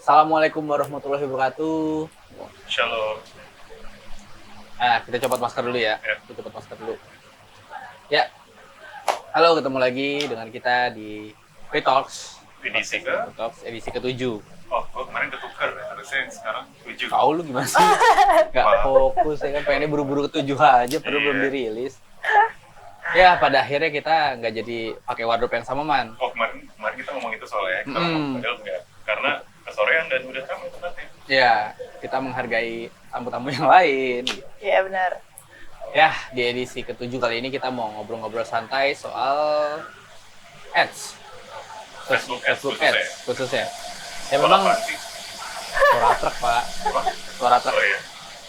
Assalamualaikum warahmatullahi wabarakatuh. Shalom. Kita copot masker dulu ya. Ya. Kita copot masker dulu. Ya. Halo, ketemu lagi dengan kita di P-Talks. Edisi ke? P-Talks edisi ke-7. Oh, gue kemarin ketukar ya. Harusnya sekarang 7. Kau lu gimana sih? Gak fokus ya kan, pengennya buru-buru ke-7 aja, padahal Iya. belum dirilis. Ya, pada akhirnya kita nggak jadi pakai wardrobe yang sama, Man. Oh, kemarin kita ngomong itu soalnya. Kita Mm. ngomong, padahal enggak. Karena kesorean dan udah ramai tempatnya. Ya, kita menghargai tamu-tamu yang lain. Iya benar. Ya, di edisi ke-7 kali ini kita mau ngobrol-ngobrol santai soal ads. Facebook ads khususnya. Ya Kalau memang apaan sih? suara truk, Pak. Apa? Suara truk. Oh iya.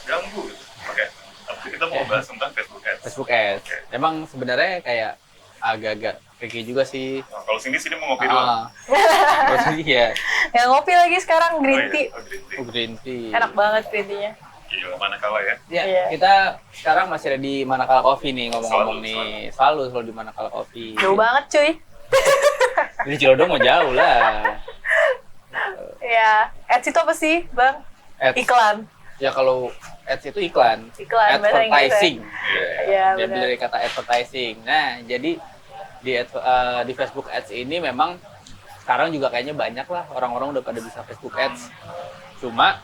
Ganggu gitu. Oke. Tapi kita mau bahas tentang Facebook ads. Facebook ads. Oke. Emang sebenarnya kayak agak-agak tricky juga sih. Nah, kalau sini mau ngopi doang. Terus ya, Yang ngopi lagi sekarang green tea. Oh, green tea. green tea. Enak banget green tea-nya. Gila, mana kalah ya. Ya, Iya. kita sekarang masih ada di Manakala Coffee nih ngomong-ngomong Selalu, nih. Selalu di Manakala Coffee. Jauh banget cuy. Di Cilodong mau jauh lah. Ya, ads itu apa sih, Bang? Ads. Iklan. Ya kalau ads itu iklan. Iklan, bahasa Inggris ya. Advertising. Iya, Dia benar. dari kata advertising. Nah, jadi di Facebook Ads ini memang sekarang juga kayaknya banyak lah orang-orang udah pada bisa Facebook Ads. Cuma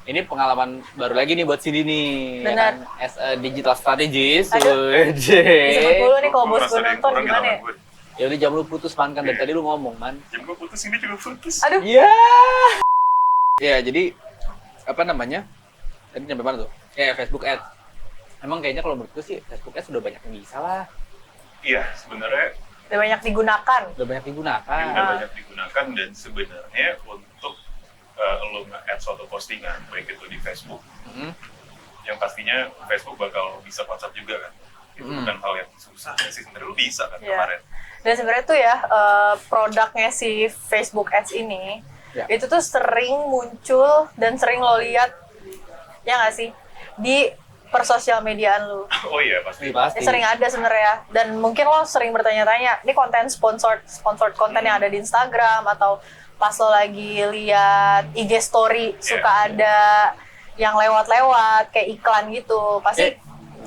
ini pengalaman baru lagi nih buat Cindy nih. Ya Benar. kan? As a digital strategist. Aduh. Wede. Disebut dulu nih kalau Gua bos merasa gue ada yang nonton kurang gimana gitu ya? sama gue. Ya udah jam lu putus man kan dari tadi lu ngomong man. Jam gue putus, ini juga putus. Aduh, Iya. Ya, jadi apa namanya? Tadi sampai mana tuh? Ya, Facebook Ads. Emang kayaknya kalau menurut gue sih Facebook Ads udah banyak yang bisa lah. Iya, sebenarnya udah banyak digunakan. Udah banyak digunakan. udah banyak digunakan dan sebenarnya untuk lo nge-add suatu postingan baik itu di Facebook Mm. yang pastinya Facebook bakal bisa WhatsApp juga kan itu Mm. bukan hal yang susah sih sebenarnya lo bisa kan Iya. kemarin. Dan sebenarnya tuh ya, produknya si Facebook Ads ini, Ya. itu tuh sering muncul dan sering lo lihat, ya nggak sih? Di persosial mediaan lo. Oh iya pasti. Pasti. Sering ada sebenarnya, dan mungkin lo sering bertanya-tanya, ini konten sponsored konten yang ada di Instagram atau pas lo lagi lihat IG story suka ada yang lewat-lewat kayak iklan gitu, pasti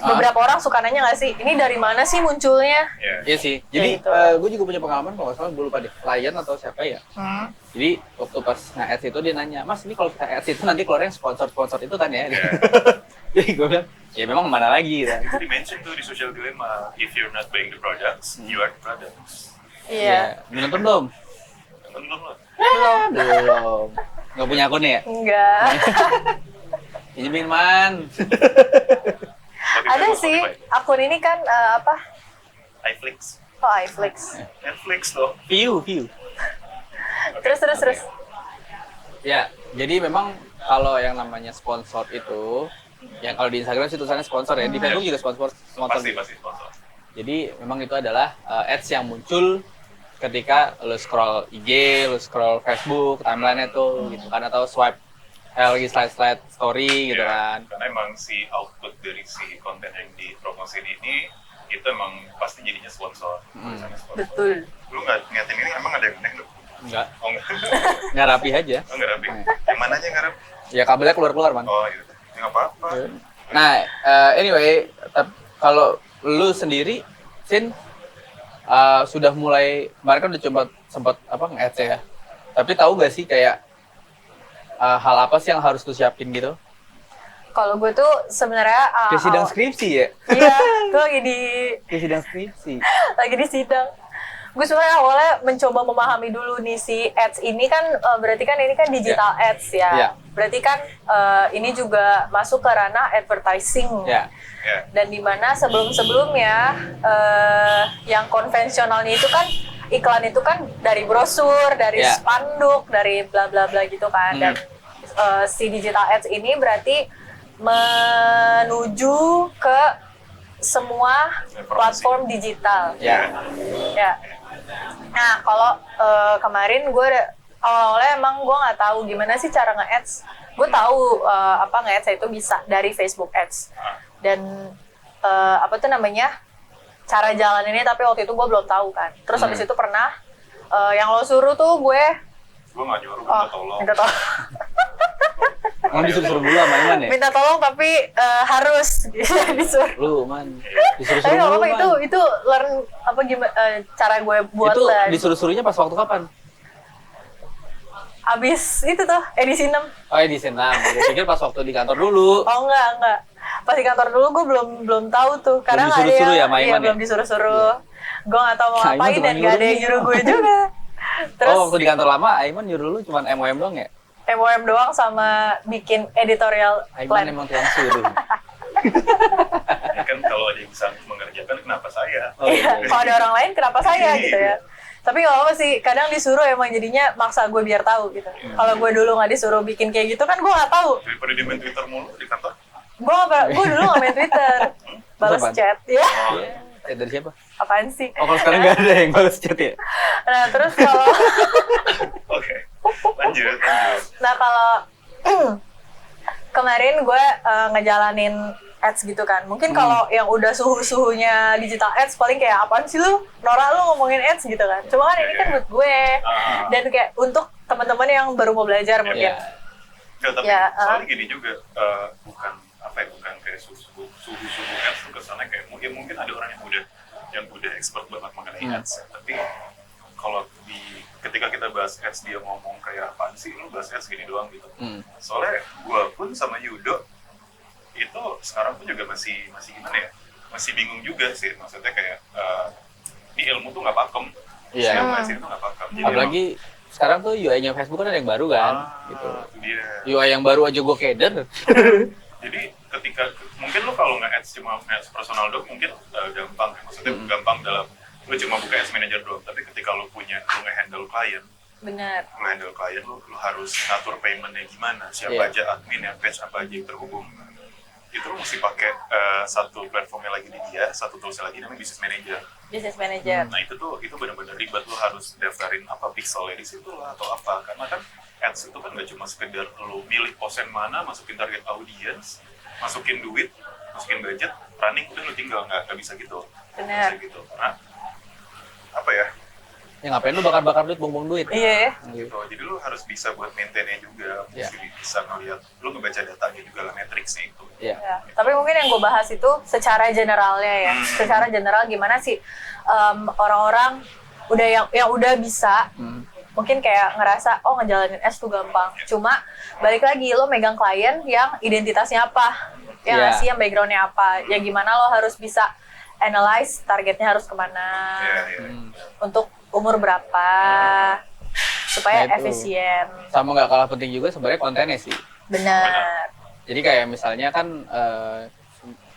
beberapa orang suka nanya nggak sih, ini dari mana sih munculnya? Iya. Iya sih. Jadi Gitu. gue juga punya pengalaman kalau nggak salah gue lupa deh klien atau siapa ya. Jadi waktu pas nge-ads itu dia nanya, Mas ini kalau kita ads itu nanti keluarnya sponsor itu kan ya? Iya. Jadi gue bilang, ya memang mana lagi kan? Jadi mention tuh di social dilemma, if you're not buying the products, you are the products. Iya. Udah nonton belum? Nonton belum lo? Belum. Belum. Nggak punya akun ya? Enggak. Pinjemin man. Ada sih akun ini kan apa? iFlix, Oh, iFlix. Netflix loh. View. Terus. Ya, jadi memang kalau yang namanya sponsor itu, yang kalau di Instagram sih tulisannya sponsor ya, di Facebook juga sponsor. Pasti sponsor. Jadi memang itu adalah ads yang muncul ketika lo scroll IG, lo scroll Facebook, timeline-nya tuh gitu kan, atau swipe lagi slide story gitu Iya, kan. karena emang si output dari si konten yang dipromosin ini itu emang pasti jadinya sponsor. Tulisannya sponsor. Betul. Lu nggak ngeliatin ini emang ada yang aneh lu? Enggak, Oh enggak. nggak rapi aja. Oh enggak rapi. Yang mananya enggak rapi? Ya kabelnya keluar man. Oh iya. Ya nggak apa-apa. Nah, anyway, kalau lu sendiri, Sin, sudah mulai, kemarin kan udah coba sempat apa nge-ads ya. Tapi tahu gak sih kayak hal apa sih yang harus lu siapin gitu? Kalau gue tuh sebenarnya Kayak sidang skripsi ya? Iya, gue Kayak sidang skripsi. lagi di sidang. Gue sebenarnya awalnya mencoba memahami dulu nih si ads ini kan berarti kan ini kan digital ads ya. Iya. Berarti kan ini juga masuk ke ranah advertising. Ya, Ya. Dan dimana sebelum-sebelumnya yang konvensionalnya itu kan iklan itu kan dari brosur, dari Ya. spanduk, dari bla bla bla gitu kan. Dan si digital ads ini berarti menuju ke semua platform digital. ya. Ya. Nah, kalau kemarin gue awal-awalnya emang gue nggak tahu gimana sih cara nge-ads. Gue tahu apa nge-ads itu bisa dari Facebook Ads. Dan apa tuh namanya? Cara jalan ini, tapi waktu itu gue belum tahu kan. Terus habis itu pernah yang lo suruh tuh gue Gue nggak nyuruh, minta tolong. Minta tolong. Emang disuruh-suruh dulu sama Iman ya? Minta tolong tapi harus disuruh. Lu, Man. Tapi Disuruh-suruh nggak dulu, apa-apa, Man. itu learn apa gimana cara gue buat Itu learn. disuruh-suruhnya pas waktu kapan? Abis itu tuh edisi 6. Oh, ya di senam. Gue pikir pas waktu di kantor dulu. Oh enggak. Pas di kantor dulu gue belum tahu tuh karena nggak ada disuruh-suruh ya yang sama Iman ya? belum disuruh-suruh. Gue nggak tahu mau Nah, Iman ngapain cuma dan nggak ada yang nyuruh. nyuruh gue juga. Terus Oh, waktu di kantor lama, Aiman nyuruh lu cuma MOM doang ya? MOM doang sama bikin editorial Aiman plan. emang tukang suruh. Ya kan kalau ada yang bisa mengerjakan, kenapa saya? Oh, Iya, iya. kalau ada orang lain kenapa saya gitu ya. Tapi nggak apa-apa sih, kadang disuruh emang jadinya maksa gue biar tahu gitu. Kalau gue dulu nggak disuruh bikin kayak gitu kan gue nggak tahu. Daripada dia main Twitter mulu di kantor. Gue dulu nggak main Twitter, balas apaan? chat ya. Chat dari siapa? Apaan sih? Oh, kalau sekarang nggak ada yang balas chat ya? Nah terus kalau Oke, lanjut. nah kalau kemarin gue ngejalanin ads gitu kan. Mungkin kalau yang udah suhu-suhunya digital ads paling kayak apaan sih lu? Nora lu ngomongin ads gitu kan. Cuma kan ini kan buat gue. Dan kayak untuk teman-teman yang baru mau belajar mungkin. Iya. Nggak, tapi Ya, soalnya gini juga, bukan kayak suhu ads tuh kesannya kayak mungkin ada orang yang udah expert banget mengenai ads. Tapi kalau ketika kita bahas ads dia ngomong kayak apaan sih, lu bahas ads gini doang gitu. Soalnya gue pun sama Yudo itu sekarang pun juga masih gimana ya, masih bingung juga sih, maksudnya kayak di ilmu tuh nggak pakem. Iya. Ilmu ads itu nggak pakem. Jadi Apalagi sekarang tuh UI-nya Facebook kan ada yang baru kan, gitu. itu dia. UI yang baru aja gue keder. Jadi ketika mungkin lo kalau nge-ads cuma nge-ads personal doc mungkin gampang ya. Maksudnya gampang dalam lo cuma buka ads manager doang, tapi ketika lo nge-handle klien, Bener. lo harus ngatur paymentnya gimana, siapa Iya. aja admin ya, page apa aja yang terhubung. Itu lo mesti pakai satu platformnya lagi di dia, satu toolsnya lagi namanya business manager. Business manager. Nah itu benar-benar ribet, lo harus daftarin apa pixelnya di situ lah atau apa, karena kan ads itu kan nggak cuma sekedar lo milih posen mana, masukin target audience, masukin duit, masukin budget, running udah lo tinggal nggak bisa gitu. Bener. Nggak bisa gitu karena apa ya Ya ngapain lu bakar-bakar duit, buang-buang duit. Iya. gitu. Jadi lo harus bisa buat maintainnya juga, Iya. mesti bisa ngeliat, lo ngebaca datanya juga lah, matriksnya itu. Iya. Ya, tapi mungkin yang gue bahas itu secara generalnya ya. Secara general gimana sih orang-orang udah yang udah bisa mungkin kayak ngerasa oh ngejalanin ads tuh gampang. Cuma balik lagi lo megang klien yang identitasnya apa, yang Iya. ngasih yang backgroundnya apa, ya gimana lo harus bisa analyze targetnya harus kemana, Iya. untuk umur berapa, supaya Nah, itu. efisien. Sama nggak kalah penting juga sebenarnya kontennya sih. Benar. Jadi kayak misalnya kan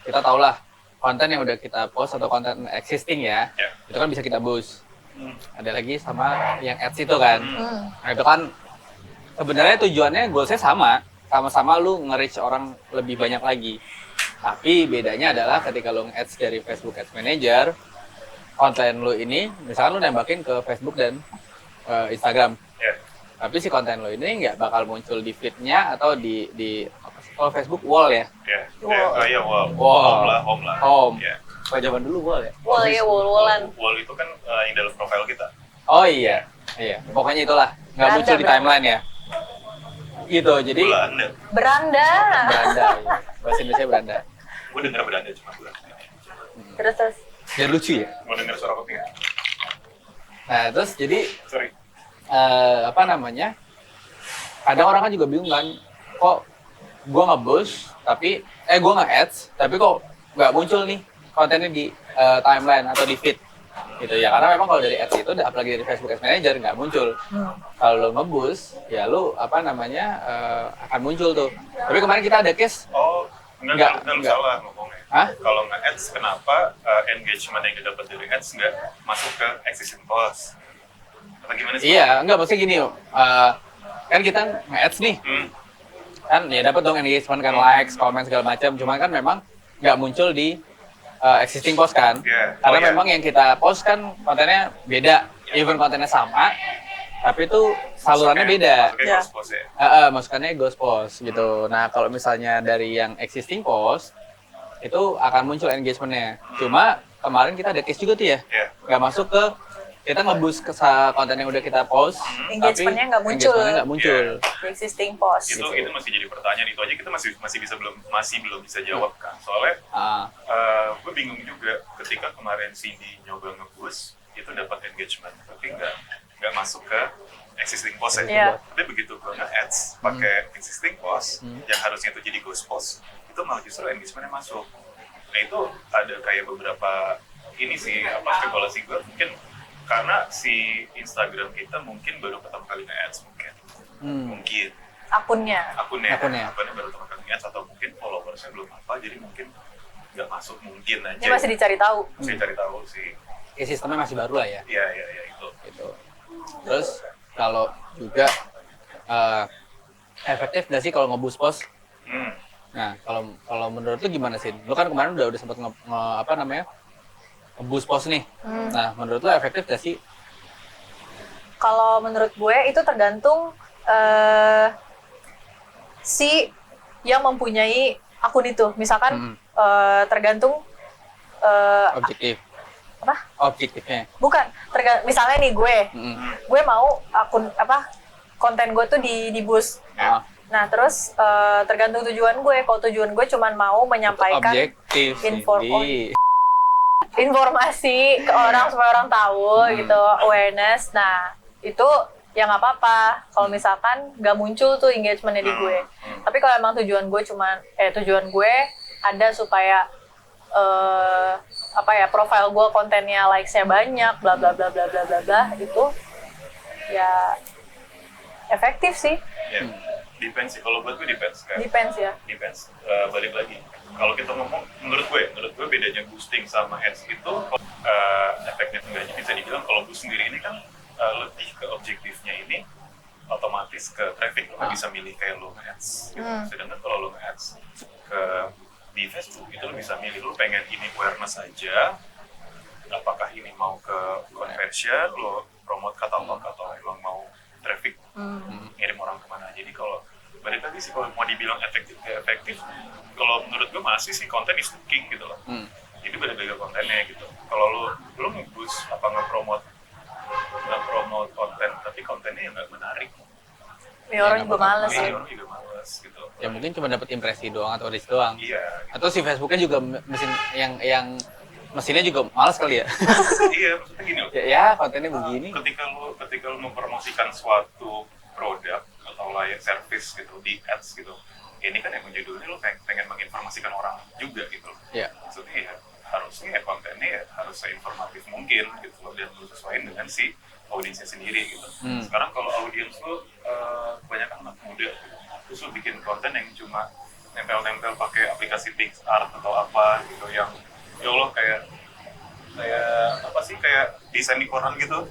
kita tau lah konten yang udah kita post atau konten existing ya, Ya. itu kan bisa kita boost. Ada lagi sama yang ads itu kan. Nah itu kan sebenarnya tujuannya goalsnya sama-sama lu nge-reach orang lebih banyak lagi. Tapi bedanya adalah ketika lu nge-ads dari Facebook Ads Manager, konten lu ini misalkan lu nembakin ke Facebook dan Instagram. Ya. Tapi si konten lo ini nggak bakal muncul di feed-nya atau di kalau Facebook wall ya. Ya. Wow. Iya, wall. Wow. Home lah. Home. Ya. Kalau zaman dulu wall ya. Wall ya, wall-wallan. Wall itu kan yang dalam profil kita. Oh iya, iya. Pokoknya itulah nggak Beranda, muncul di beranda. timeline ya. Gitu, jadi Belanda. Beranda. beranda. Iya. Bahasa Indonesia beranda. Gue denger Belanda cuma bulan. Terus. Biar lucu ya. Mau denger suara kopi nggak? Nah terus jadi Sorry. apa namanya? Kadang orang kan juga bingung kan, kok gue nge-boost tapi gue nge-ads tapi kok nggak muncul nih kontennya di timeline atau di feed gitu ya, karena memang kalau dari ads itu apalagi dari Facebook Ads Manager nggak muncul. Kalau lo nge-boost ya lo apa namanya akan muncul tuh. Tapi kemarin kita ada case. Oh, enggak Enggak. salah ngomongnya. Hah? Kalau nge-ads, kenapa engagement yang didapat dari ads nggak masuk ke existing post? Atau gimana sih? Iya, enggak maksudnya gini, kan kita nge-ads nih, kan ya dapat dong engagement kan, likes, comment segala macam. Cuman kan memang nggak muncul di existing post kan, Iya. karena Oh, iya. memang yang kita post kan kontennya beda, even kontennya sama, tapi itu salurannya beda. Masuknya Ya. ghost post ya. Masukannya ghost post gitu. Nah kalau misalnya dari yang existing post itu akan muncul engagementnya. Cuma kemarin kita ada case juga tuh ya, Iya. nggak masuk ke kita nge-boost ke konten yang udah kita post, Engagement-nya nggak muncul. Engagement-nya nggak muncul. Di existing post. Itu masih jadi pertanyaan, itu aja kita masih belum bisa jawab kan. Soalnya gue bingung juga ketika kemarin Cindy nyoba nge-boost itu dapat engagement, tapi nggak masuk ke existing post aja. Yeah. Tapi begitu gue nge-ads pakai existing post yang harusnya itu jadi ghost post, itu malah justru engagement-nya masuk. Nah itu ada kayak beberapa ini sih spekulasi gue, mungkin karena si Instagram kita mungkin baru pertama kali nge-ads mungkin Akunnya akunnya baru pertama kali nge-ads, atau mungkin followersnya belum apa, jadi mungkin nggak masuk, mungkin aja. ini masih dicari tahu. Masih cari tahu sih. Ya, sistemnya masih baru lah ya. Iya itu. Gitu. Terus kalau juga efektif nggak sih kalau nge-boost post? Nah, kalau menurut lu gimana sih? Lu kan kemarin udah sempat nge-boost post nih. Nah, menurut lu efektif nggak sih? Kalau menurut gue itu tergantung si yang mempunyai akun itu. Misalkan tergantung Objektif. apa? Objektifnya. Bukan, misalnya nih gue mau akun konten gue tuh di boost. Nah terus tergantung tujuan gue. Kalau tujuan gue cuman mau menyampaikan objektif informasi ke orang supaya orang tahu gitu, awareness. Nah itu ya nggak apa-apa kalau misalkan nggak muncul tuh engagementnya di gue. Tapi kalau emang tujuan gue ada supaya profile gue kontennya likes-nya banyak, bla bla bla bla bla bla bla, itu ya efektif sih. Depends sih, kalau buat gue depends kan. Depends. Balik lagi, kalau kita ngomong menurut gue bedanya boosting sama ads itu efeknya enggaknya bisa dibilang kalau boost sendiri ini kan lebih ke objektifnya ini otomatis ke traffic, lo bisa milih kayak lo nge-ads gitu. Sedangkan kalau lo nge-ads di Facebook itu lo bisa milih lo pengen ini awareness aja, apakah ini mau ke conversion, lo promote katalog atau emang mau traffic, ngirim orang kemana. Jadi kalau balik lagi sih, kalau mau dibilang efektif, kalau menurut gue masih sih konten is king gitu loh. Jadi beda-beda kontennya gitu. Kalau lo nge-boost apa nge-promote konten, tapi kontennya nggak menarik, Ya orang juga males ya. orang juga males gitu. Ya mungkin cuma dapat impresi doang atau reach doang. Iya. Atau si Facebooknya juga mesin yang mesinnya juga malas kali ya. Iya, maksudnya gini loh. Ya kontennya begini. Ketika lu mempromosikan suatu produk atau layak service gitu di ads gitu, ini kan yang judulnya lu pengen menginformasikan orang juga gitu. Iya. Maksudnya ya harusnya kontennya ya harus seinformatif mungkin gitu loh, dan lu sesuaiin dengan si audiensnya sendiri gitu. Sekarang kalau audiens lu kebanyakan anak muda, terus lu bikin konten yang cuma nempel-nempel pakai aplikasi PixArt atau apa gitu, yang ya Allah kayak apa sih, kayak desain di koran gitu.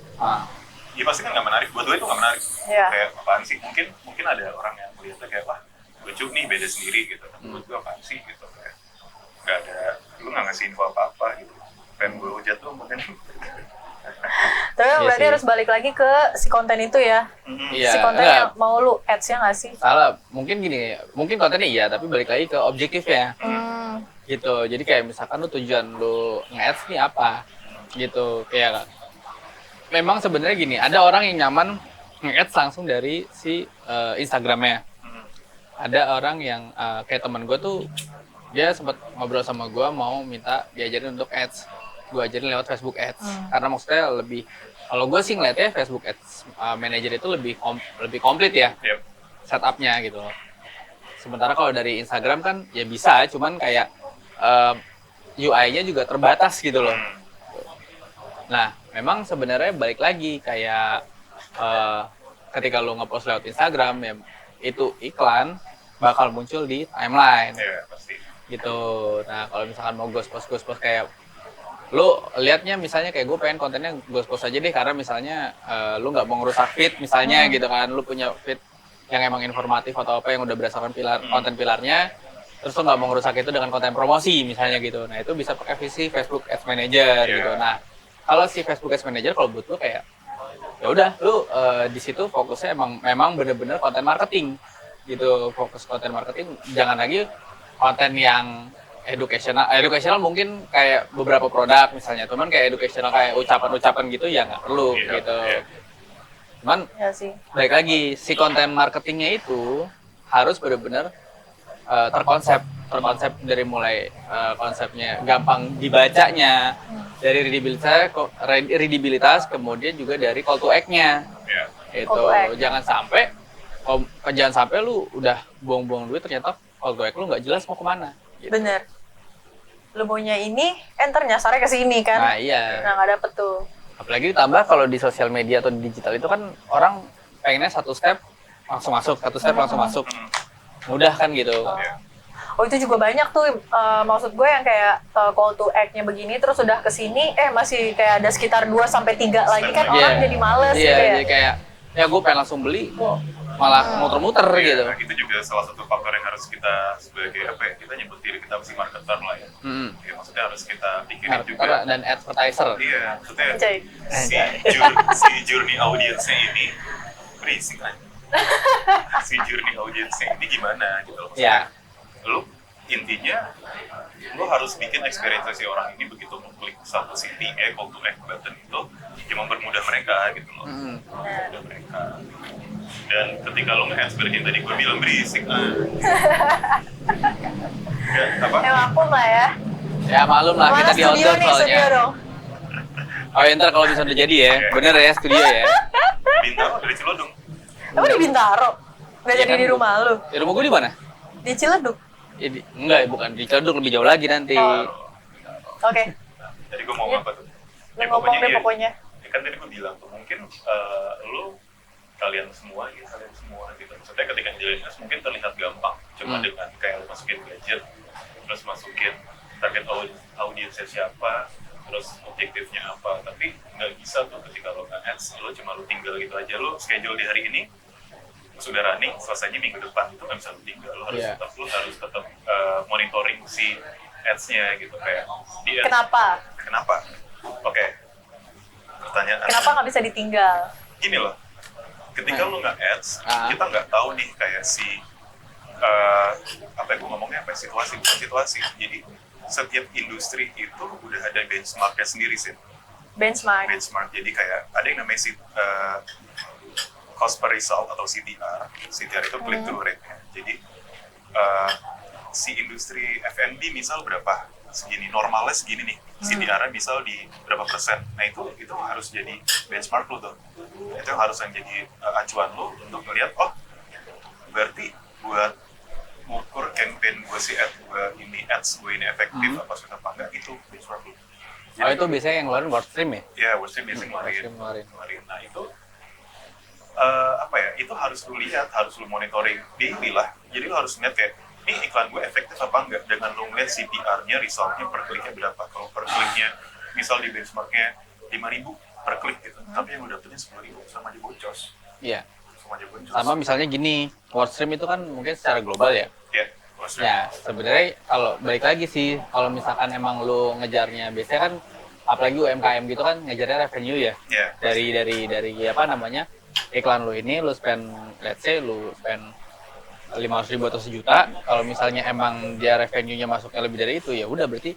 Ya pasti kan nggak menarik, buat gue itu nggak menarik. Kayak apaan sih, mungkin ada orang yang melihatnya kayak wah lucu nih, beda sendiri gitu. Tapi buat gue apaan sih gitu, kayak nggak ada, lu nggak ngasih info apa-apa gitu. Pengen gue hujat lu mungkin. Tapi berarti harus balik lagi ke si konten itu ya. Iya. Si konten yang mau lu ads-nya nggak sih? Salah, mungkin gini, mungkin kontennya iya, tapi balik lagi ke objektifnya. Gitu. Jadi kayak misalkan lu tujuan lu nge-ads nih apa? Gitu. Kayak memang sebenarnya gini, ada orang yang nyaman nge-ads langsung dari si Instagramnya. Ada orang yang kayak teman gue tuh, dia sempat ngobrol sama gue mau minta diajarin untuk ads. Gue ajarin lewat Facebook Ads. Karena maksudnya lebih, kalau gue sih ngeliatnya Facebook Ads Manager itu lebih komplit ya. Setupnya gitu. Sementara kalau dari Instagram kan ya bisa, cuman kayak UI-nya juga terbatas gitu loh. Nah, memang sebenarnya balik lagi kayak ketika lo ngepost lewat Instagram ya, itu iklan bakal muncul di timeline. Iya, pasti. Gitu. Nah, kalau misalkan mau ghost post kayak lo liatnya misalnya kayak gue pengen kontennya ghost post aja deh, karena misalnya lo nggak mau ngerusak feed misalnya gitu kan, lo punya feed yang emang informatif atau apa yang udah berdasarkan konten pilarnya, terus lo nggak mau ngerusak itu dengan konten promosi misalnya gitu. Nah itu bisa pakai visi Facebook Ads Manager gitu. Nah kalau si Facebook Ads Manager kalau buat lo kayak ya udah lo di situ fokusnya memang bener-bener konten marketing gitu, fokus konten marketing, jangan lagi konten yang educational mungkin kayak beberapa produk misalnya, cuman kayak educational kayak ucapan-ucapan gitu ya nggak perlu Iya, gitu. iya. Cuman Ya sih. balik lagi si konten marketingnya itu harus benar-benar terkonsep dari mulai konsepnya gampang dibacanya, dari readabilitas kemudian juga dari call to act-nya. Iya. Itu Call to act. jangan sampai lu udah buang-buang duit ternyata call to act lu nggak jelas mau kemana. Gitu. Bener. Lu maunya ini, enter nyasarnya ke sini kan. Nah iya. Nah, nggak dapet tuh. Apalagi ditambah kalau di sosial media atau di digital itu kan orang pengennya satu step langsung masuk, satu step langsung masuk. Mudah kan gitu. Iya. Oh itu juga banyak tuh, maksud gue yang kayak call to act-nya begini, terus udah kesini, masih kayak ada sekitar 2-3 lagi kan, orang jadi males Iya, gitu ya. jadi kayak ya gue pengen langsung beli kok malah muter-muter Iya, gitu. nah, itu juga salah satu faktor yang harus kita sebagai apa ya, kita nyebut diri kita masih marketer lah ya. Ya maksudnya harus kita pikirin juga. Marketer dan advertiser. Iya, maksudnya Anjay. si journey audiensnya ini berisik kan. Si journey audiensnya ini gimana gitu loh. Iya. Lu intinya lu harus bikin experience si orang ini begitu mengklik satu CTA call to act button itu yang mempermudah mereka gitu loh. Mempermudah mereka. Dan ketika lu nge-ads seperti yang tadi gue bilang berisik ya, apa? Vakum lah ya. Ya maklum lah kita Mana di studio outdoor nih, studio soalnya. dong. Oh ya, ntar kalau bisa udah jadi ya, bener ya studio ya. Bintaro dari Cilodong. Emang di Bintaro? Nggak Iya jadi kan, di Bu. rumah lu? Di rumah gue di mana? Di Ciledug? Ya, enggak, bukan di Ciledug, lebih jauh lagi nanti. Oh. Oke, Jadi gue mau Iya. apa tuh? lu ngomong deh iya. pokoknya. Ya kan tadi gue bilang tuh mungkin lu kalian semua gitu. Maksudnya ketika ngejalanin ads mungkin terlihat gampang, cuma dengan kayak lu masukin gadget, terus masukin target audiensnya siapa, terus objektifnya apa. Tapi nggak bisa tuh ketika lo nge-ads, lo cuma lu tinggal gitu aja. Lo schedule di hari ini sudah running, selesainya minggu depan itu nggak bisa lu tinggal. Lo harus Iya. tetap monitoring si ads-nya gitu kayak di ads. Kenapa? Oke. Pertanyaan. Kenapa nggak bisa ditinggal? Gini loh, ketika lu nggak ads, Ah. kita nggak tahu nih kayak si apa ya gue ngomongnya apa ya, situasi bukan situasi. Jadi setiap industri itu udah ada benchmarknya sendiri sih. Benchmark. Jadi kayak ada yang namanya cost per result atau CTR. CTR itu click through rate. Jadi si industri F&B misal berapa? Segini, normalnya segini nih. CTR-nya misal di berapa persen. Nah itu harus jadi benchmark lu tuh. Itu yang harus yang jadi acuan lu untuk melihat, oh berarti buat mengukur campaign gue si ads gue ini efektif apa sudah apa enggak, itu benchmark lu. Oh itu biasanya yang ngeluarin WordStream ya? Ya, WordStream biasanya WordStream ngeluarin. ngeluarin. Nah itu apa ya? Itu harus lu lihat, harus lu monitoring daily lah. Jadi lu harus lihat kayak ini iklan gue efektif apa enggak dengan lu ngeliat CTR-nya, resultnya per kliknya berapa. Kalau per kliknya misal di benchmarknya 5.000 per klik gitu, tapi yang udah dapetnya 10.000 sama aja boncos. Iya. Sama aja boncos. Sama misalnya gini, WordStream itu kan mungkin secara global ya. Ya, WordStream. Ya, sebenarnya kalau balik lagi sih, kalau misalkan emang lu ngejarnya biasanya kan apalagi UMKM gitu kan ngejarnya revenue ya. Ya. Dari apa namanya? Iklan lu ini lu spend, let's say lu spend 500.000 atau 1 juta, kalau misalnya emang dia revenue-nya masuknya lebih dari itu ya udah berarti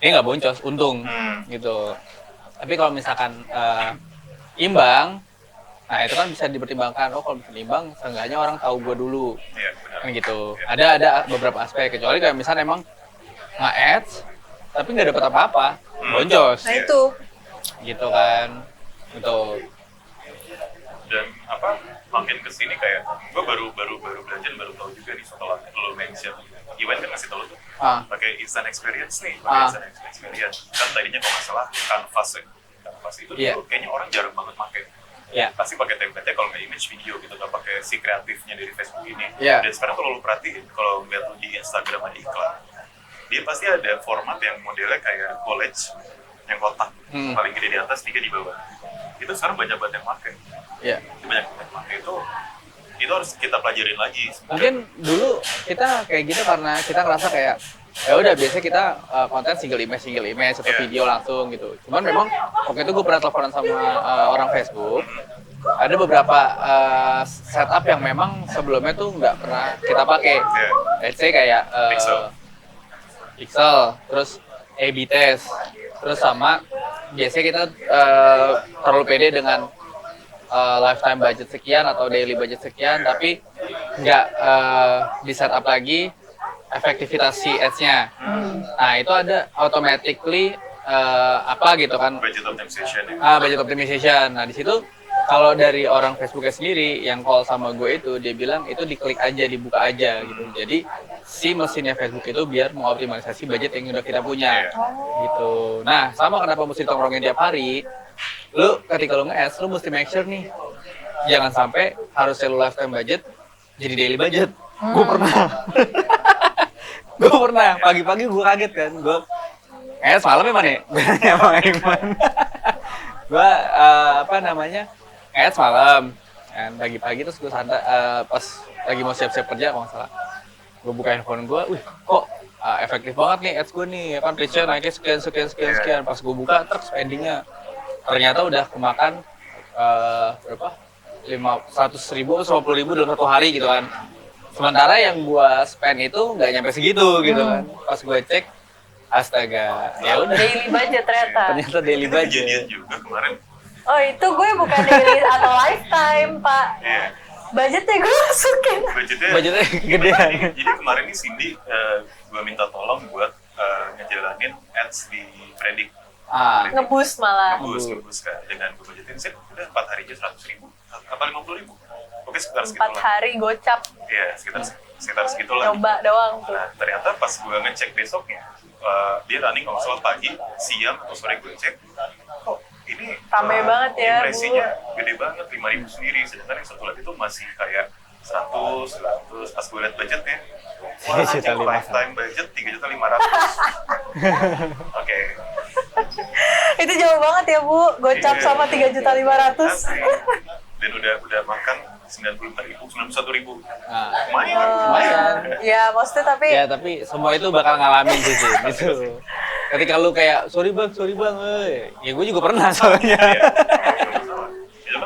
dia nggak boncos, untung gitu. Tapi kalau misalkan imbang, nah itu kan bisa dipertimbangkan. Oh kalau misalnya imbang, seenggaknya orang tahu gue dulu. Iya, benar. Kan gitu. Ada beberapa aspek, kecuali kayak misalnya emang nge-ads tapi nggak dapat apa-apa, boncos. Nah itu. Gitu kan. Gitu. Dan apa makin kesini kayak gue baru belajar, baru tahu juga nih setelah lo mention Iwan kan ngasih tahu tuh pakai instant experience nih, pakai instant experience. Kan tadinya kalau nggak salah Canvas ya, Canvas itu dulu kayaknya orang jarang banget pakai. Yeah. Pasti pakai template-nya kalau nggak image video gitu, nggak pakai si kreatifnya dari Facebook ini. Yeah. Dan sekarang kalau lo perhatiin, kalau ngeliat lo di Instagram ada iklan, dia pasti ada format yang modelnya kayak college, yang kotak, paling gede di atas, 3 di bawah. Itu sekarang banyak banget yang pakai. Iya. Banyak banget yang pakai itu harus kita pelajarin lagi. Mungkin dulu kita kayak gitu karena kita ngerasa kayak ya udah biasa kita konten single image atau video langsung gitu. Cuman memang waktu itu gue pernah teleponan sama orang Facebook. Ada beberapa setup yang memang sebelumnya tuh nggak pernah kita pakai. Let's say kayak pixel, terus A/B test, terus sama biasanya kita terlalu pede dengan lifetime budget sekian atau daily budget sekian, tapi nggak di setup lagi efektivitas si ads-nya. Nah itu ada automatically apa gitu kan, Budget optimization ya. budget optimization. Nah di situ kalau dari orang Facebooknya sendiri yang call sama gue itu, dia bilang itu diklik aja, dibuka aja gitu. Jadi si mesinnya Facebook itu biar mengoptimalisasi budget yang udah kita punya gitu. Nah sama kenapa mesti tongkrongin tiap hari, lu ketika lu nge-ads lu mesti make sure nih jangan sampai harusnya lu lifetime budget jadi daily budget. Gue pernah gue pernah pagi-pagi gue kaget kan, gue semalam ya mana ya sama Iman. Gue apa namanya semalam kan pagi-pagi, terus gue santai pas lagi mau siap-siap kerja kalau nggak salah, gue buka handphone gue, wih kok efektif banget nih ads gue nih, ya kan reach-nya naiknya sekian. Pas gue buka terus spendingnya ternyata udah kemakan berapa 100.000 atau 50.000 dalam 1 hari gitu kan. Sementara yang gue spend itu nggak nyampe segitu gitu kan. Pas gue cek, astaga, ya udah. Daily budget ternyata. Ternyata daily budget. Kejadian juga kemarin. Oh itu gue bukan daily atau lifetime pak. Iya. Budgetnya gue masukin. Budgetnya Gedean. Jadi kemarin nih Cindy gue minta tolong buat ngejalanin ads di Predict. Ngebus malah. Ngebus kan, dengan gue budgetin sih udah 4 hari aja 100.000 apa 50.000. Oke sekitar 4 segitulah. hari gocap. Iya sekitar segitulah. Coba doang tuh. Nah ternyata pas gue ngecek besoknya dia running kalau salah pagi, siang atau sore gue cek, kok ini Rame banget ya, impresinya gede banget 5.000 sendiri, sedangkan yang satu lagi tuh masih kayak 100 pas gue liat budgetnya, wah anjing lifetime budget 3.500.000. Oke. Itu jauh banget ya bu, gocap sama 3.500.000. Dan udah makan 91.000. Lumayan. Ya maksudnya tapi Ya tapi semua itu bakal ngalamin sih gitu. Ketika lu kayak sorry bang, ya gue juga pernah soalnya.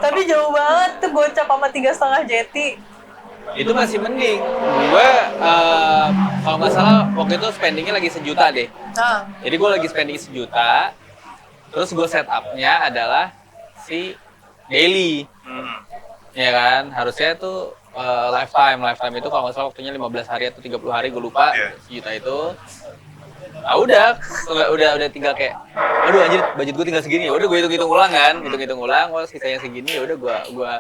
tapi jauh banget tuh gocap sama 3,5 jeti. Itu masih mending. Gue kalau nggak salah waktu itu spendingnya lagi 1 juta deh. Jadi gue lagi spending 1 juta. Terus gue setupnya adalah si daily. Ya kan, harusnya tuh lifetime itu kalau nggak salah waktunya 15 hari atau 30 hari, gue lupa. 1 juta itu. Nah udah tinggal kayak, aduh anjir budget gue tinggal segini, ya udah gue hitung ulang kan, wah sisanya segini, ya udah gue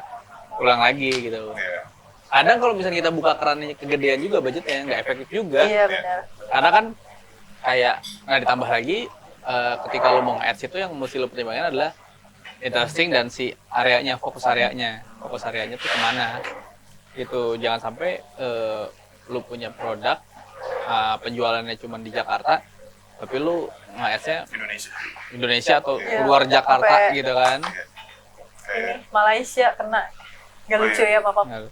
ulang lagi gitu. Kadang kalau misalnya kita buka kerannya kegedean juga budgetnya nggak efektif juga. Iya benar. Karena kan kayak, nah ditambah lagi ketika lo mau nge-ads itu yang mesti lo pertimbangkan adalah interesting dan si areanya, fokus areanya tuh kemana gitu. Jangan sampai lo punya produk penjualannya cuma di Jakarta tapi lu nge-ads-nya Indonesia atau luar Jakarta gitu kan. Ini Malaysia kena. Gak lucu ya papa.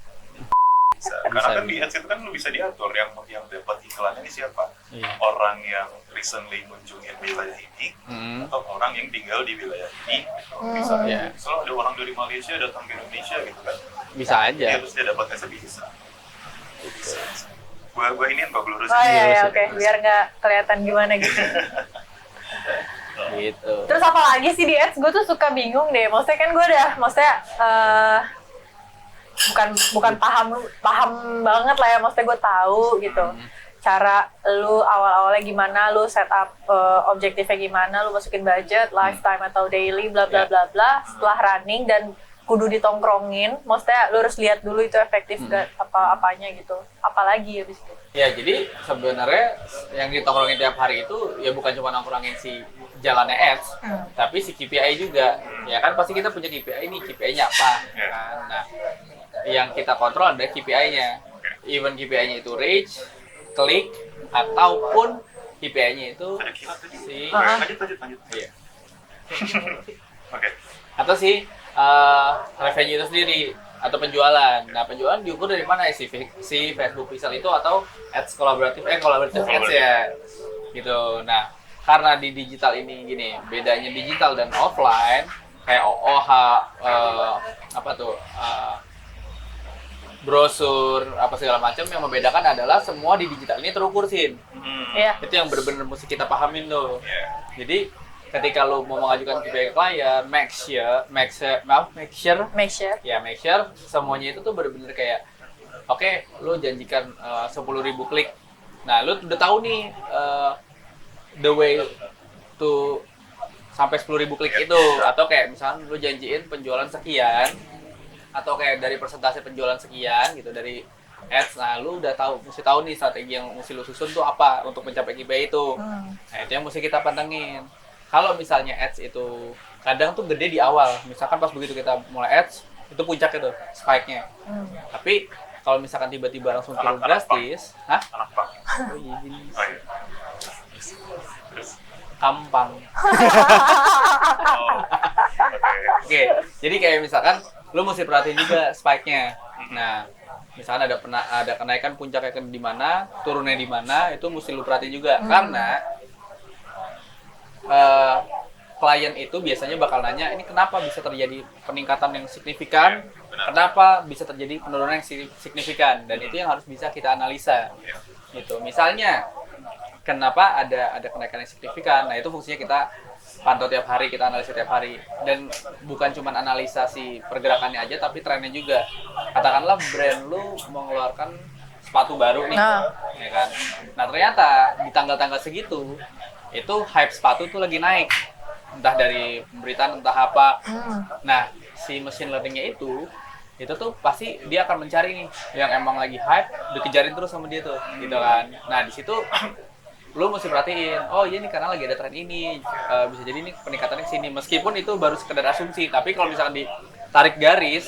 Karena kan di ads itu kan lu bisa diatur yang dapat iklannya ini siapa. Orang yang recently kunjungin wilayah ini atau orang yang tinggal di wilayah ini. Misalnya ada orang dari Malaysia datang ke Indonesia gitu kan. Bisa aja. Dia terus dia dapat ads bisa. Gua ini yang lurus. Oh iya, oke. Biar nggak kelihatan gimana gitu. Gitu. Terus apa lagi sih di ads? Gue tuh suka bingung deh. Maksudnya kan gue bukan paham banget lah ya. Maksudnya gue tahu gitu. Cara lu awal-awalnya gimana, lu setup objektifnya gimana, lu masukin budget, lifetime atau daily, bla bla bla bla. Setelah running dan kudu ditongkrongin, maksudnya lu harus lihat dulu itu efektif gak apa-apanya gitu. Apalagi habis itu. Ya jadi sebenarnya yang ditongkrongin tiap hari itu ya bukan cuma nongkrongin si jalannya ads, tapi si KPI juga. Ya kan pasti kita punya KPI nih, KPI-nya apa? Kan? Nah, yang kita kontrol adalah KPI-nya. Even KPI-nya itu reach, klik, ataupun KPI-nya itu si lanjut. Iya. Oke. Atau si revenue itu sendiri atau penjualan. Nah, penjualan diukur dari mana ya si Facebook Pixel itu atau ads kolaboratif ads ya. Gitu. Nah, karena di digital ini gini, bedanya digital dan offline kayak OOH brosur apa segala macam, yang membedakan adalah semua di digital ini terukur sih. Iya. Itu yang benar-benar mesti kita pahamin tuh. Iya. Jadi ketika lu mau mengajukan KPI ke klien, make sure Make sure. semuanya itu tuh benar-benar kayak oke, lu janjikan 10.000 klik. Nah, lu udah tahu nih the way to sampai 10.000 klik itu, atau kayak misalnya lu janjiin penjualan sekian, atau kayak dari persentase penjualan sekian gitu dari ads. Nah, lu udah mesti tahu nih strategi yang mesti lu susun tuh apa untuk mencapai KPI itu. Nah, itu yang mesti kita pantengin. Kalau misalnya ads itu kadang tuh gede di awal, misalkan pas begitu kita mulai ads, itu puncak itu, spike-nya. Tapi kalau misalkan tiba-tiba langsung turun drastis, Anak Pak. Oh iya, gini. Oh iya. Terus. Kampang. Oh. Oke, jadi kayak misalkan lu mesti perhatiin juga spike-nya. Nah, misalkan ada kenaikan puncaknya di mana, turunnya di mana, itu mesti lu perhatiin juga. Karena klien itu biasanya bakal nanya, ini kenapa bisa terjadi peningkatan yang signifikan, kenapa bisa terjadi penurunan yang signifikan, dan itu yang harus bisa kita analisa. Gitu. Misalnya, kenapa ada kenaikan yang signifikan, nah itu fungsinya kita pantau tiap hari, kita analisa tiap hari. Dan bukan cuma analisa si pergerakannya aja, tapi trennya juga. Katakanlah brand lu mengeluarkan sepatu baru nih, ya kan? Nah ternyata di tanggal-tanggal segitu, itu hype sepatu tuh lagi naik, entah dari pemberitaan entah apa. Nah si machine learningnya itu tuh pasti dia akan mencari nih yang emang lagi hype, dikejarin terus sama dia tuh, gitu kan. Nah di situ lu mesti perhatiin, oh iya nih karena lagi ada tren ini, bisa jadi nih peningkatannya kesini, meskipun itu baru sekedar asumsi. Tapi kalau misalkan ditarik garis,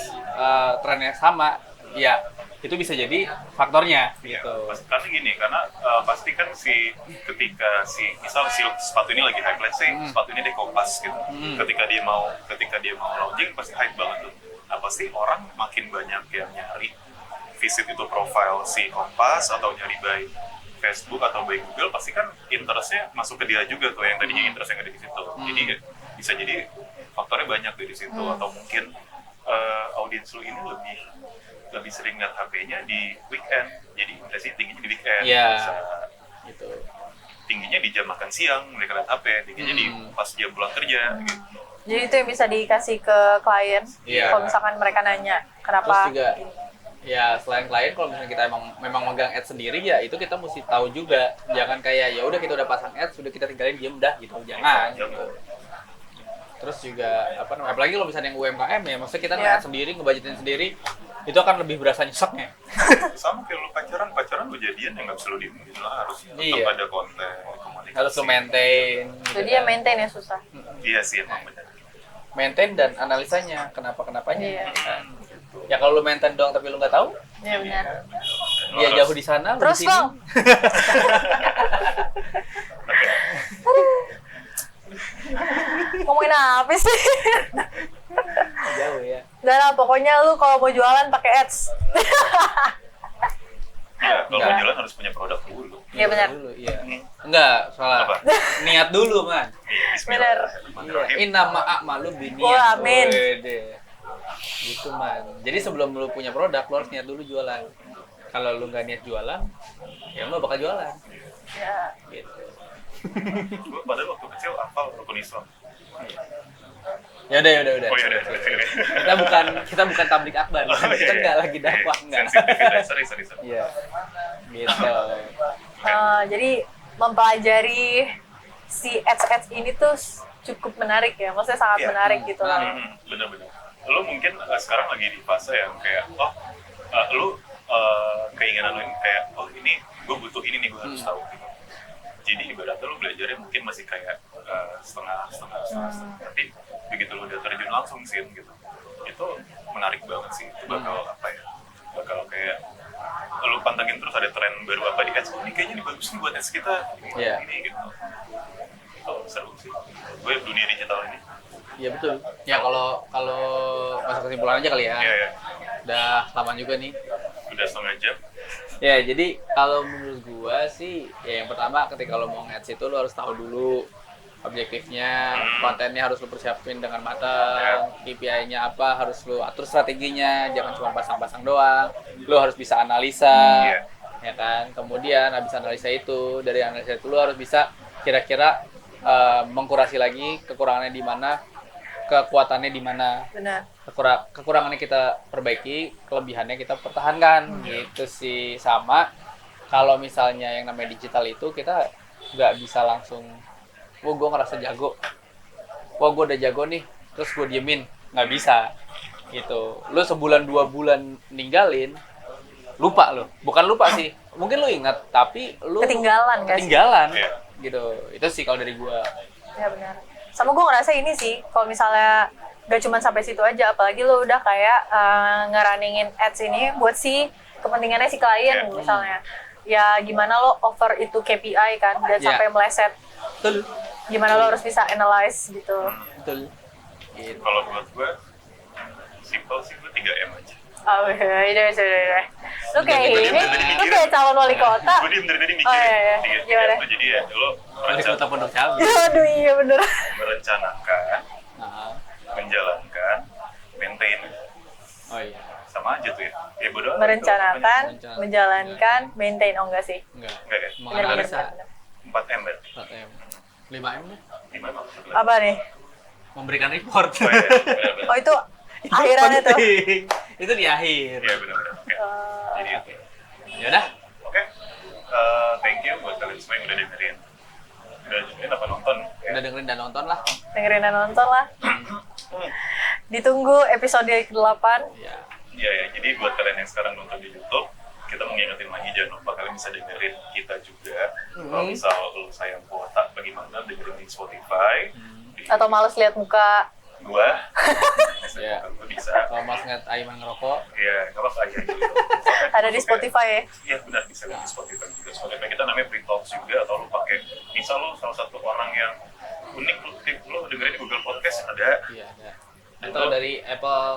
trennya sama, ya itu bisa jadi faktornya gitu. Karena gini, karena pasti kan ketika misal si sepatu ini lagi hype, let's say sepatu ini di Kompas gitu. Ketika dia mau launching pasti hype banget tuh. Nah, pasti orang makin banyak yang nyari visit itu profile si Kompas atau nyari by Facebook atau by Google, pasti kan interestnya masuk ke dia juga tuh, yang tadinya interest yang ada di situ. Jadi bisa jadi faktornya banyak dari situ. Atau mungkin audiens lu ini lebih sering lihat HP-nya di weekend, jadi impresi tingginya di weekend. Bisa gitu. Tingginya di jam makan siang mereka lihat HP, tingginya di pas jam pulang kerja gitu. Jadi itu yang bisa dikasih ke klien. Kalau misalkan mereka nanya kenapa. Terus juga ya selain klien, kalau misalnya kita memang megang ads sendiri, ya itu kita mesti tahu juga. Jangan kayak ya udah kita udah pasang ads, sudah kita tinggalin diem dah gitu. Jangan gitu. Terus juga apalagi kalau misalnya yang UMKM ya, maksudnya kita nge-ads sendiri, ngebudgetin sendiri, itu akan lebih berasa nyeseknya. Sama kayak lu pacaran lu jadian ya nggak bisa lu diem gitu lah, harus tetap ada konten, komunikasi. Harus lu maintain. Jadi ya maintain ya susah. Iya sih emang benar. Maintain dan analisanya, kenapa-kenapanya. Iya. Ya kalau lu maintain doang tapi lu nggak tahu, Iya benar. dia jauh di sana, lu Terus di sini. Bang. Ngomongin apa sih? Jauh ya. Dan lah, pokoknya lu kalau mau jualan pakai ads. Ya, kalau mau jualan harus punya produk dulu. Iya benar. Dulu, iya. Enggak, salah. Apa? Niat dulu, Man. Benar. Iya. Inna ma'amalu biniyat. Wah, amin. Wede. Gitu, Man. Jadi sebelum lu punya produk, lu harus niat dulu jualan. Kalau lu nggak niat jualan, ya lu bakal jualan. Ya. Gitu. Gue padahal waktu kecil hafal rukun Islam. Ya udah. Oh iya udah. Kita bukan tablik akbar. Kita nggak lagi dakwah, enggak. Sensitif, sorry. Iya. Gitu. Jadi mempelajari si ads ini tuh cukup menarik ya, maksudnya sangat menarik gitu lah. Bener-bener. Lu mungkin sekarang lagi di fase yang kayak, lu keinginan lu ini kayak, ini gue butuh ini nih, gue harus tahu gitu. Jadi ibaratnya lu belajarnya mungkin masih kayak setengah. Tapi begitu lu udah terjun langsung sih gitu, itu menarik banget sih. Itu bakal bakal kayak lu pantengin terus ada tren baru apa di ads, ini kayaknya bagus nih buat ads kita, ini gitu. Itu seru sih. Gue dunia digital ini. Iya betul. Ya kalau masuk kesimpulan aja kali ya. Iya. Udah lama juga nih. Udah setengah jam. Ya, jadi kalau menurut gua sih, ya yang pertama ketika lo mau nge-ads itu lo harus tahu dulu objektifnya, kontennya harus lu persiapin dengan matang, KPI-nya apa harus lu atur strateginya, jangan cuma pasang-pasang doang. Lu harus bisa analisa, Iya. ya kan. Kemudian habis analisa itu, dari analisa itu lu harus bisa kira-kira mengkurasi lagi kekurangannya di mana, kekuatannya di mana. Benar. Kekurangannya kita perbaiki, kelebihannya kita pertahankan, gitu sih. Sama kalau misalnya yang namanya digital itu kita nggak bisa langsung, wah gue ngerasa jago, wah gue udah jago nih, terus gue diemin, nggak bisa, gitu. Lu sebulan 2 bulan ninggalin, lupa lu, bukan lupa sih, mungkin lu ingat, tapi lu Ketinggalan nggak sih? ketinggalan, Iya. gitu. Itu sih kalau dari gua. Ya benar. Sama gue ngerasa ini sih, kalau misalnya gak cuma sampai situ aja, apalagi lo udah kayak ngerunningin ads ini buat si kepentingannya si klien Yeah. misalnya. Ya gimana lo over itu KPI kan, dan Yeah. sampai meleset. Betul, Gimana lo harus bisa analyze gitu. betul. Gitu. Kalau buat gue, simple sih, gue 3M aja. Oh iya, udah. Lu kayak Udah, ini, udah, lu kayak calon wali kota. Gue diem dari tadi mikirin. Oh iya. Gimana? Itu jadi ya, lo Wali kota Pondok Cabe. Aduh iya bener. merencanakan, Nah, menjalankan, maintain. oh iya, Sama aja tuh ya. Ya bodoh. Merencanakan, Merencanakan. menjalankan, maintain. Oh enggak sih. enggak. Enggak ya? Menganalisa. Bener. 4M berarti. 4M. 5M deh. 5 maksudnya. Apa nih? Memberikan report. Oh iya, benar-benar. Oh itu akhirannya tuh. penting. Itu di akhir. Iya benar-benar. Oke. Jadi oke. Ya udah. Oke. Thank you buat kalian semua yang udah dengerin. Udah dengerin apa nonton? Ya. Udah dengerin dan nonton lah. Dengerin dan nonton lah. Ditunggu episode ke-8. Ya. Iya ya. Jadi buat kalian yang sekarang nonton di YouTube, kita mau ngingetin lagi jangan lupa kalian bisa dengerin kita juga. Kalau misal lu sayang kuota bagaimana dengerin di Spotify. Di Atau males lihat muka. gua. Iya. Lu bisa. Kalau mas ngeliat Aiman ngerokok, Ya, nggak apa-apa ya. Ada di Spotify ya. Iya benar, bisa lihat di Spotify juga. Spotify kita namanya Free Talks juga, atau lu pakai, misal lu salah satu orang yang unik, lu dengerin di Google Podcast ada. iya ada. Atau dari Apple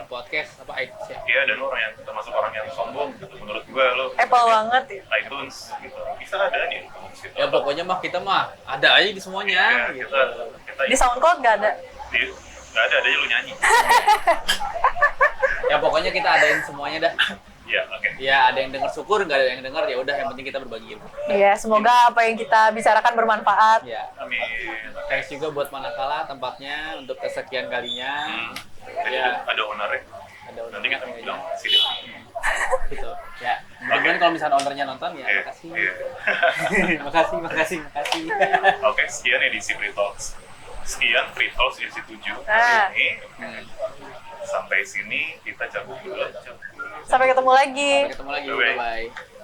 Podcast apa iTunes ya? Iya, dan lu orang yang termasuk orang yang sombong gitu. Menurut gua lu Apple banget ya. iTunes gitu. Bisa ada nih iTunes gitu. Ya pokoknya mah kita mah ada aja di semuanya. Ya, Gitu. kita Di SoundCloud nggak ada. nggak ada aja lu nyanyi. Ya pokoknya kita adain semuanya dah. Iya, oke. Ya ada yang denger syukur, nggak ada yang denger ya udah yang penting kita berbagi ilmu. Iya, semoga apa yang kita bicarakan bermanfaat. Ya. Amin. Thanks juga buat Manakala tempatnya untuk kesekian kalinya. Jadi Ya. ada ownernya. Ada Nanti kita bilang sini. gitu. Ya. Mudah-mudahan kalau misalnya ownernya nonton ya Iya. makasih. Iya. makasih. Oke, sekian edisi Free Talks. Sekian Free Talks edisi 7 Ah. kali ini. Hmm. Sampai sini kita cabut dulu. Sampai ketemu lagi. Sampai ketemu lagi. Bye-bye. Bye bye.